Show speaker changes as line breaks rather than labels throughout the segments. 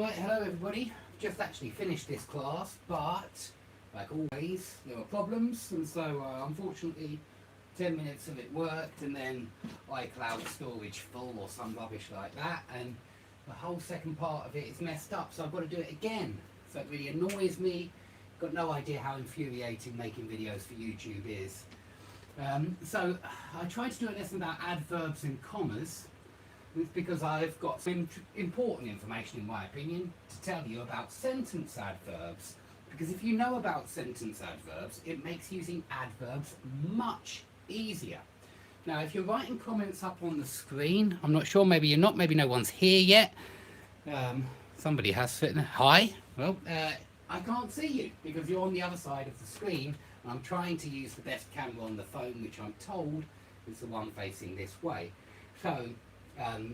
Right, hello everybody. Just actually finished this class, but like always, there were problems, and so unfortunately 10 minutes of it worked, and then iCloud storage full or some rubbish like that, and the whole second part of it is messed up, so I've got to do it again. So it really annoys me. Got no idea how infuriating making videos for YouTube is. So I tried to do a lesson about adverbs and commas. It's because I've got some important information, in my opinion, to tell you about sentence adverbs. Because if you know about sentence adverbs, it makes using adverbs much easier. Now, if you're writing comments up on the screen, I'm not sure, maybe you're not, maybe no one's here yet. Somebody has written, hi. Well, I can't see you because you're on the other side of the screen. And I'm trying to use the best camera on the phone, which I'm told is the one facing this way. So,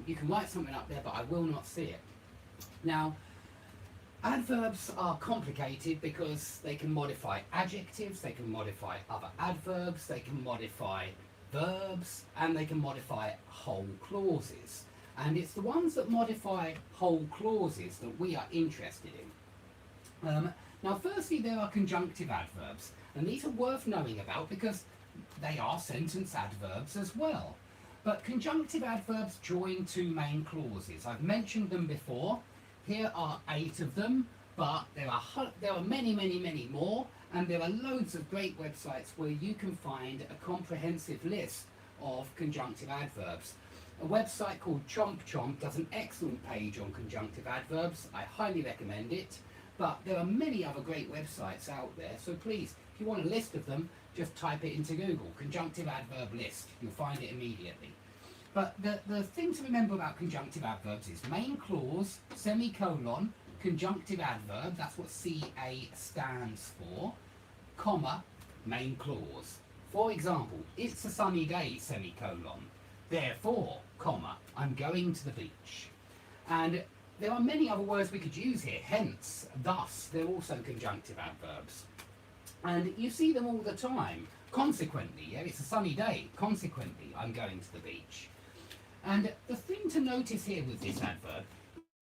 you can write something up there, but I will not see it. Now, adverbs are complicated because they can modify adjectives, they can modify other adverbs, they can modify verbs, and they can modify whole clauses. And it's the ones that modify whole clauses that we are interested in. Now, firstly, there are conjunctive adverbs, and these are worth knowing about because they are sentence adverbs as well. But conjunctive adverbs join two main clauses. I've mentioned them before. Here are 8 of them, but there are many, many, many more, and there are loads of great websites where you can find a comprehensive list of conjunctive adverbs. A website called Chomp Chomp does an excellent page on conjunctive adverbs. I highly recommend it, but there are many other great websites out there, so please, if you want a list of them, just type it into Google, conjunctive adverb list. You'll find it immediately. But the thing to remember about conjunctive adverbs is main clause, semicolon, conjunctive adverb, that's what CA stands for, comma, main clause. For example, it's a sunny day, semicolon. Therefore, comma, I'm going to the beach. And there are many other words we could use here, hence, thus, they're also conjunctive adverbs. And you see them all the time. Consequently, yeah, it's a sunny day. Consequently, I'm going to the beach. And the thing to notice here with this adverb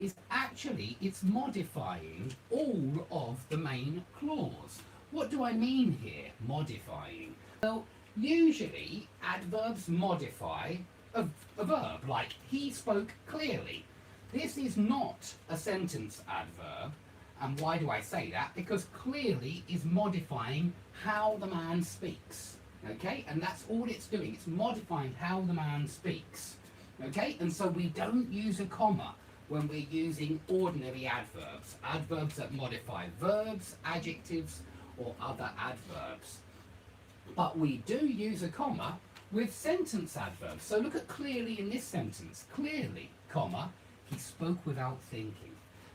is actually it's modifying all of the main clause. What do I mean here, modifying? Well, usually adverbs modify a verb, like he spoke clearly. This is not a sentence adverb. And why do I say that? Because clearly is modifying how the man speaks. Okay? And that's all it's doing. It's modifying how the man speaks. Okay? And so we don't use a comma when we're using ordinary adverbs. Adverbs that modify verbs, adjectives, or other adverbs. But we do use a comma with sentence adverbs. So look at clearly in this sentence. Clearly, comma, he spoke without thinking.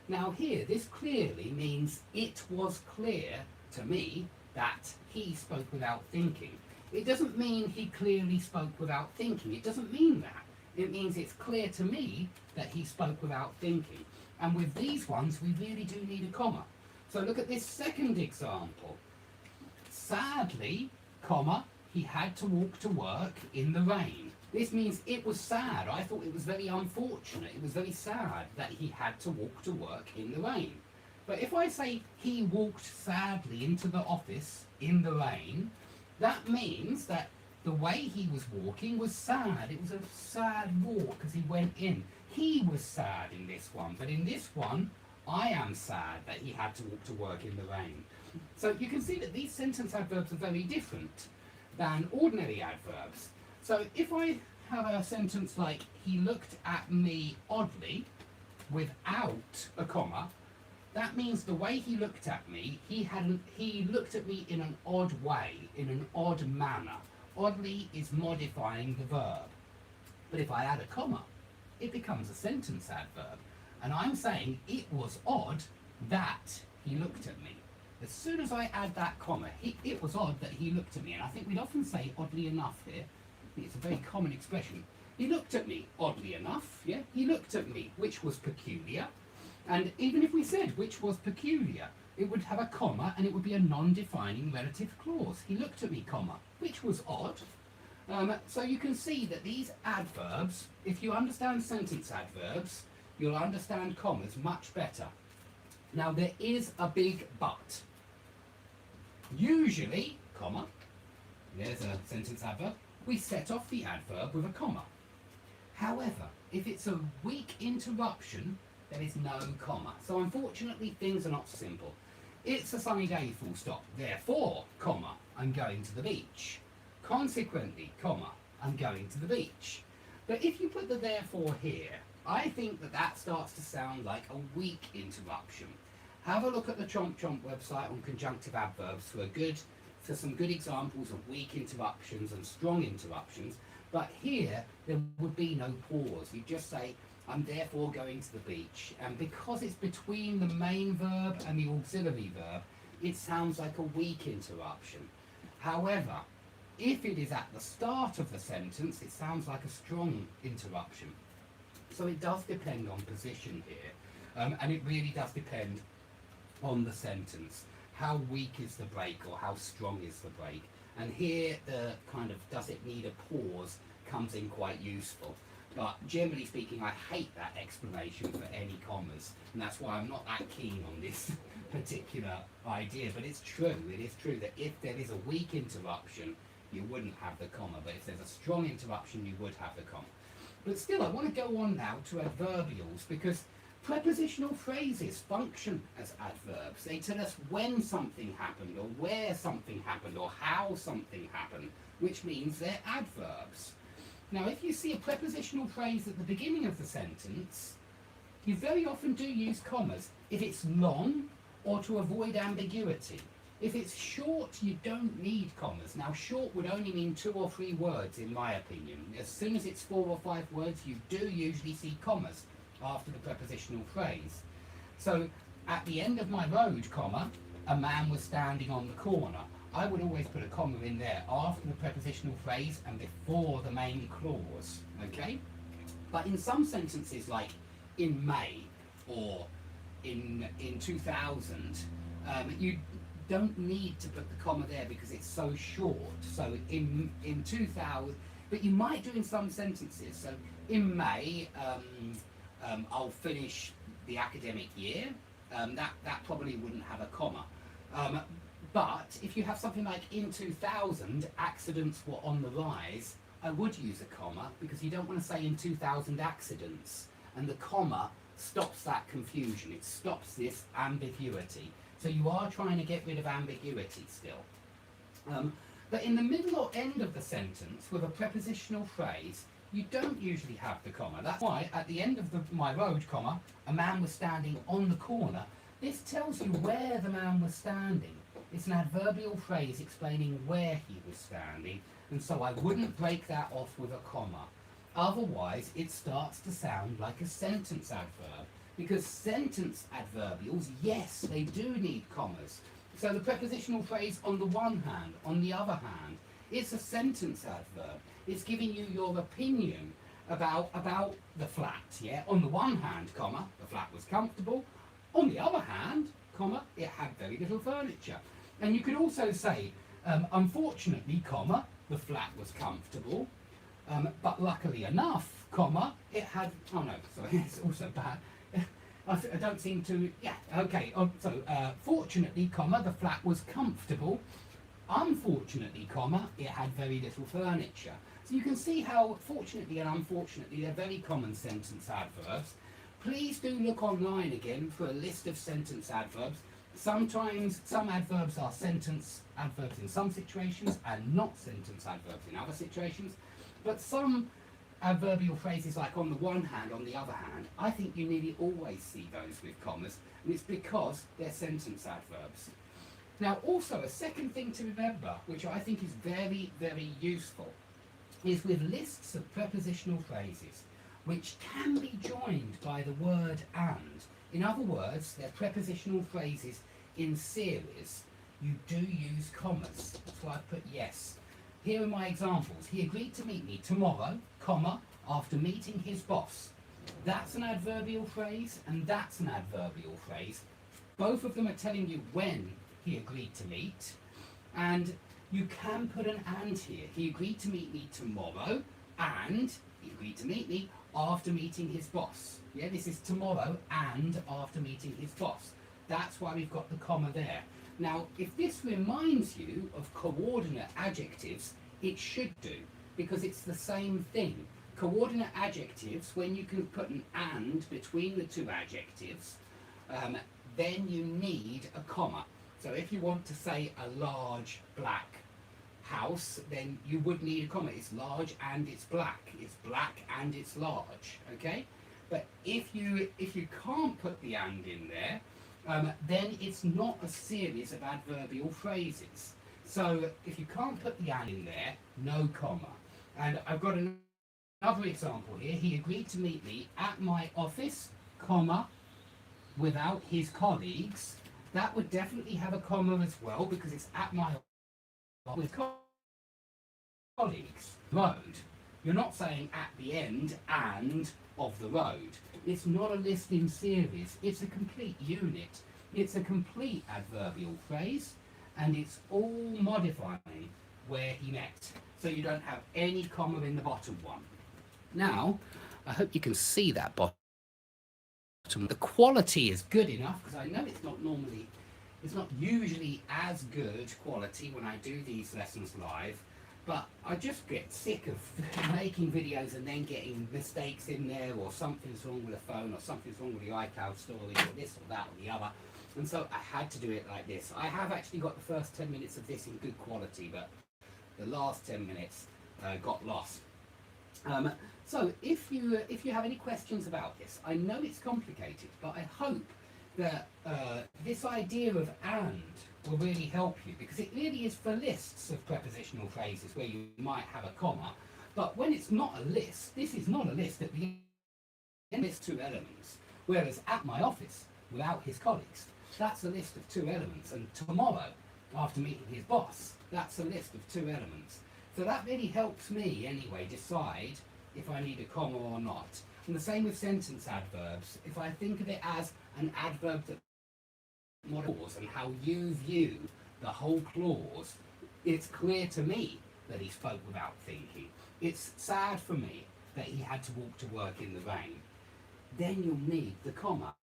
Now here, this clearly means it was clear to me that he spoke without thinking. It doesn't mean he clearly spoke without thinking. It doesn't mean that. It means it's clear to me that he spoke without thinking. And with these ones, we really do need a comma. So look at this second example. Sadly, comma, he had to walk to work in the rain. This means it was sad. I thought it was very unfortunate. It was very sad that he had to walk to work in the rain. But if I say he walked sadly into the office in the rain, that means that the way he was walking was sad. It was a sad walk as he went in. He was sad in this one, but in this one, I am sad that he had to walk to work in the rain. So you can see that these sentence adverbs are very different than ordinary adverbs. So if I have a sentence like, he looked at me oddly, without a comma, that means the way he looked at me, he looked at me in an odd way, in an odd manner. Oddly is modifying the verb. But if I add a comma, it becomes a sentence adverb. And I'm saying it was odd that he looked at me. As soon as I add that comma, it was odd that he looked at me. And I think we'd often say oddly enough here. It's a very common expression. He looked at me, oddly enough, yeah? He looked at me, which was peculiar. And even if we said which was peculiar, it would have a comma and it would be a non-defining relative clause. He looked at me, comma, which was odd. So you can see that these adverbs, if you understand sentence adverbs, you'll understand commas much better. Now there is a big but. Usually, comma, there's a sentence adverb, we set off the adverb with a comma. However, if it's a weak interruption, there is no comma. So unfortunately, things are not simple. It's a sunny day, full stop. Therefore, comma, I'm going to the beach. Consequently, comma, I'm going to the beach. But if you put the therefore here, I think that that starts to sound like a weak interruption. Have a look at the Chomp Chomp website on conjunctive adverbs for some good examples of weak interruptions and strong interruptions. But here, there would be no pause. You just say, I'm therefore going to the beach. And because it's between the main verb and the auxiliary verb, it sounds like a weak interruption. However, if it is at the start of the sentence, it sounds like a strong interruption. So it does depend on position here, and it really does depend on the sentence. How weak is the break or how strong is the break? And here the kind of does it need a pause comes in quite useful. But generally speaking, I hate that explanation for any commas, and that's why I'm not that keen on this particular idea. But it's true, it is true that if there is a weak interruption, you wouldn't have the comma, but if there's a strong interruption, you would have the comma. But still, I want to go on now to adverbials, because prepositional phrases function as adverbs. They tell us when something happened, or where something happened, or how something happened, which means they're adverbs. Now, if you see a prepositional phrase at the beginning of the sentence, you very often do use commas if it's long or to avoid ambiguity. If it's short, you don't need commas. Now, short would only mean 2 or 3 words, in my opinion. As soon as it's 4 or 5 words, you do usually see commas after the prepositional phrase. So, at the end of my road, comma, a man was standing on the corner. I would always put a comma in there after the prepositional phrase and before the main clause, okay? But in some sentences, like in May or in 2000, you don't need to put the comma there because it's so short. So in 2000, but you might do in some sentences. So in May, I'll finish the academic year. That probably wouldn't have a comma. But if you have something like in 2000, accidents were on the rise, I would use a comma because you don't want to say in 2000 accidents. And the comma stops that confusion. It stops this ambiguity. So you are trying to get rid of ambiguity still. But in the middle or end of the sentence with a prepositional phrase, you don't usually have the comma. That's why at the end of my road, comma, a man was standing on the corner. This tells you where the man was standing. It's an adverbial phrase explaining where he was standing, and so I wouldn't break that off with a comma. Otherwise, it starts to sound like a sentence adverb, because sentence adverbials, yes, they do need commas. So the prepositional phrase on the one hand, on the other hand, it's a sentence adverb. It's giving you your opinion about the flat, yeah? On the one hand, comma, the flat was comfortable. On the other hand, comma, it had very little furniture. And you could also say, unfortunately, comma, the flat was comfortable, but luckily enough, comma, it had, oh no, sorry, it's also bad. I don't seem to, yeah, okay, fortunately, comma, the flat was comfortable. Unfortunately, comma, it had very little furniture. So you can see how, fortunately and unfortunately, they're very common sentence adverbs. Please do look online again for a list of sentence adverbs. Sometimes some adverbs are sentence adverbs in some situations and not sentence adverbs in other situations. But some adverbial phrases like on the one hand, on the other hand, I think you nearly always see those with commas, and it's because they're sentence adverbs. Now also a second thing to remember, which I think is very, very useful, is with lists of prepositional phrases which can be joined by the word and. In other words, they're prepositional phrases in series. You do use commas. That's why I put yes. Here are my examples. He agreed to meet me tomorrow, comma, after meeting his boss. That's an adverbial phrase, and that's an adverbial phrase. Both of them are telling you when he agreed to meet, and you can put an and here. He agreed to meet me tomorrow, and he agreed to meet me after meeting his boss. Yeah, this is tomorrow and after meeting his boss. That's why we've got the comma there. Now, if this reminds you of coordinate adjectives, it should do, because it's the same thing. Coordinate adjectives, when you can put an and between the two adjectives, then you need a comma. So if you want to say a large black house, then you would need a comma. It's large and it's black. It's black and it's large. Okay? But if you can't put the and in there, then it's not a series of adverbial phrases. So if you can't put the and in there, no comma. And I've got another example here. He agreed to meet me at my office, comma, without his colleagues. That would definitely have a comma as well, because it's at my office with colleagues. Road. You're not saying at the end and of the road. It's not a listing series. It's a complete unit. It's a complete adverbial phrase, and it's all modifying where he met. So you don't have any comma in the bottom one. Now, I hope you can see that bottom. The quality is good enough, because I know it's not usually as good quality when I do these lessons live, but I just get sick of making videos and then getting mistakes in there, or something's wrong with the phone, or something's wrong with the iCloud storage, or this or that or the other. And so I had to do it like this. I have actually got the first 10 minutes of this in good quality, but the last 10 minutes got lost. So if you have any questions about this, I know it's complicated, but I hope that this idea of and will really help you, because it really is for lists of prepositional phrases where you might have a comma, but when it's not a list, this is not a list. At the end, it's two elements, whereas at my office, without his colleagues, that's a list of two elements, and tomorrow, after meeting his boss, that's a list of two elements. So that really helps me, anyway, decide if I need a comma or not. And the same with sentence adverbs. If I think of it as an adverb that models and how you view the whole clause, it's clear to me that he spoke without thinking. It's sad for me that he had to walk to work in the rain. Then you'll need the comma.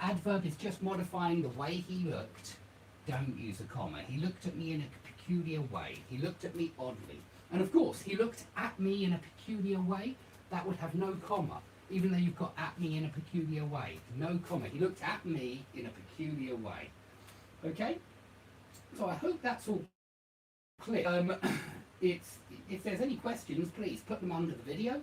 Adverb is just modifying the way he looked. Don't use a comma. He looked at me in a peculiar way. He looked at me oddly. And of course, he looked at me in a peculiar way. That would have no comma, even though you've got at me in a peculiar way. No comma. He looked at me in a peculiar way. Okay? So I hope that's all clear. If there's any questions, please put them under the video.